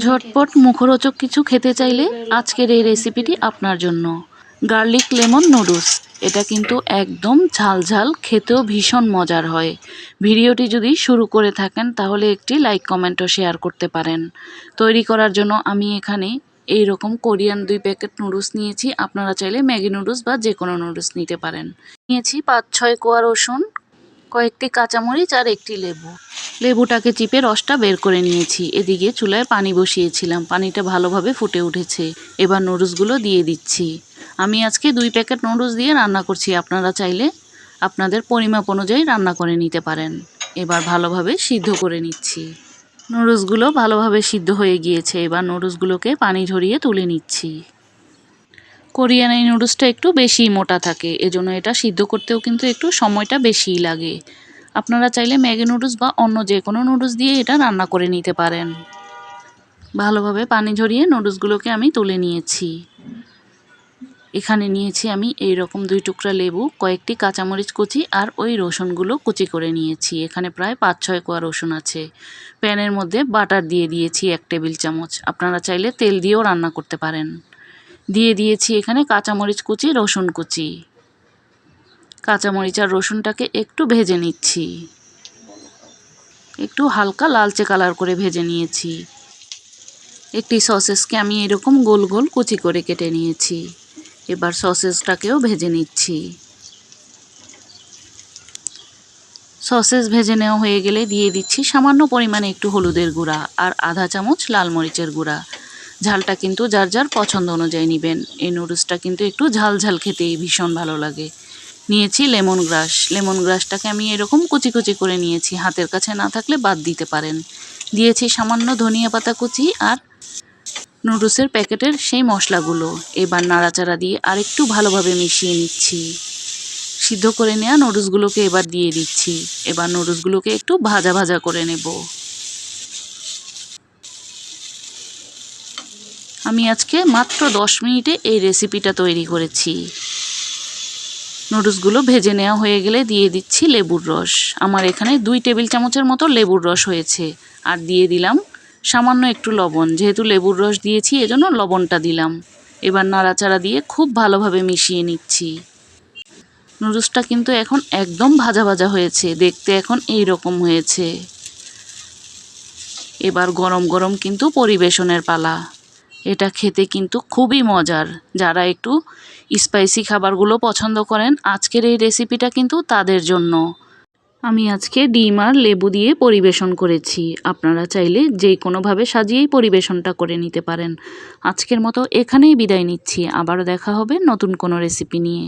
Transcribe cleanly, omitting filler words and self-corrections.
ঝটপট মুখরোচক কিছু খেতে চাইলে আজকের এই রেসিপিটি আপনার জন্য। গার্লিক লেমন নুডলস, এটা কিন্তু একদম ঝাল ঝাল, খেতেও ভীষণ মজার হয়। ভিডিওটি যদি শুরু করে থাকেন তাহলে একটি লাইক কমেন্ট ও শেয়ার করতে পারেন। তৈরি করার জন্য আমি এখানে এই রকম কোরিয়ান 2 প্যাকেট নুডলস নিয়েছি। আপনারা চাইলে ম্যাগি নুডলস বা যে কোনো নুডলস নিতে পারেন। নিয়েছি 5-6 কোয়া রসুন, কয়েকটি কাঁচামরিচ আর একটি লেবু। লেবুটাকে চিপে রসটা বের করে নিয়েছি। এদিকে চুলায় পানি বসিয়েছিলাম, পানিটা ভালোভাবে ফুটে উঠেছে। এবার নুডলসগুলো দিয়ে দিচ্ছি। আমি আজকে 2 প্যাকেট নুডলস দিয়ে রান্না করছি, আপনারা চাইলে আপনাদের পরিমাপ অনুযায়ী রান্না করে নিতে পারেন। এবার ভালোভাবে সিদ্ধ করে নিচ্ছি। নুডলসগুলো ভালোভাবে সিদ্ধ হয়ে গিয়েছে। এবার নুডলসগুলোকে পানি ঝরিয়ে তুলে নিচ্ছি। কোরিয়ান এই নুডলসটা একটু বেশি মোটা থাকে, এজন্য এটা সিদ্ধ করতেও কিন্তু একটু সময়টা বেশিই লাগে। আপনারা চাইলে ম্যাগি নুডলস বা অন্য যে কোনো নুডলস দিয়ে এটা রান্না করে নিতে পারেন। ভালোভাবে পানি ঝরিয়ে নুডলসগুলোকে আমি তুলে নিয়েছি। এখানে নিয়েছি আমি এই রকম 2 টুকরা লেবু, কয়েকটি কাঁচামরিচ কুচি আর ওই রসুনগুলো কুচি করে নিয়েছি। এখানে প্রায় 5-6 কোয়া রসুন আছে। প্যানের মধ্যে বাটার দিয়ে দিয়েছি 1 টেবিল চামচ। আপনারা চাইলে তেল দিয়েও রান্না করতে পারেন। দিয়ে দিয়েছি এখানে কাঁচামরিচ কুচি, রসুন কুচি। কাঁচামরিচ আর রসুনটাকে একটু ভেজে নিচ্ছি। একটু হালকা লালচে কালার করে ভেজে নিয়েছি। একটি সসেসকে আমি এরকম গোল গোল কুচি করে কেটে নিয়েছি। এবার সসেসটাকেও ভেজে নিচ্ছি। সসেস ভেজে নেওয়া হয়ে গেলে দিয়ে দিচ্ছি সামান্য পরিমাণে একটু হলুদের গুঁড়া আর আধা চামচ লাল মরিচের গুঁড়া। ঝালটা কিন্তু যার যার পছন্দ অনুযায়ী নেবেন। এই নুডলসটা কিন্তু একটু ঝাল ঝাল খেতেই ভীষণ ভালো লাগে। নিয়েছি লেমন গ্রাস। লেমন গ্রাসটাকে আমি এরকম কুচি কুচি করে নিয়েছি, হাতের কাছে না থাকলে বাদ দিতে পারেন। দিয়েছি সামান্য ধনিয়া পাতা কুচি আর নুডলসের প্যাকেটের সেই মশলাগুলো। এবার নাড়াচাড়া দিয়ে আরেকটু ভালোভাবে মিশিয়ে নিচ্ছি। সিদ্ধ করে নেওয়া নুডলসগুলোকে এবার দিয়ে দিচ্ছি। এবার নুডলসগুলোকে একটু ভাজা ভাজা করে নেব। আমি আজকে মাত্র 10 মিনিটে এই রেসিপিটা তৈরি করেছি। নুডলসগুলো ভেজে নেওয়া হয়ে গেলে দিয়ে দিচ্ছি লেবুর রস। আমার এখানে 2 টেবিল চামচের মতো লেবুর রস হয়েছে। আর দিয়ে দিলাম সামান্য একটু লবণ। যেহেতু লেবুর রস দিয়েছি এজন্য লবণটা দিলাম। এবার নাড়াচাড়া দিয়ে খুব ভালোভাবে মিশিয়ে নিচ্ছি। নুডলসটা কিন্তু এখন একদম ভাজা ভাজা হয়েছে, দেখতে এখন এই রকম হয়েছে। এবার গরম গরম কিন্তু পরিবেশনের পালা। এটা খেতে কিন্তু খুবই মজার। যারা একটু স্পাইসি খাবারগুলো পছন্দ করেন, আজকের এই রেসিপিটা কিন্তু তাদের জন্য। আমি আজকে ডিম আর লেবু দিয়ে পরিবেশন করেছি। আপনারা চাইলে যে কোনোভাবে সাজিয়েই পরিবেশনটা করে নিতে পারেন। আজকের মতো এখানেই বিদায় নিচ্ছি। আবারও দেখা হবে নতুন কোনো রেসিপি নিয়ে।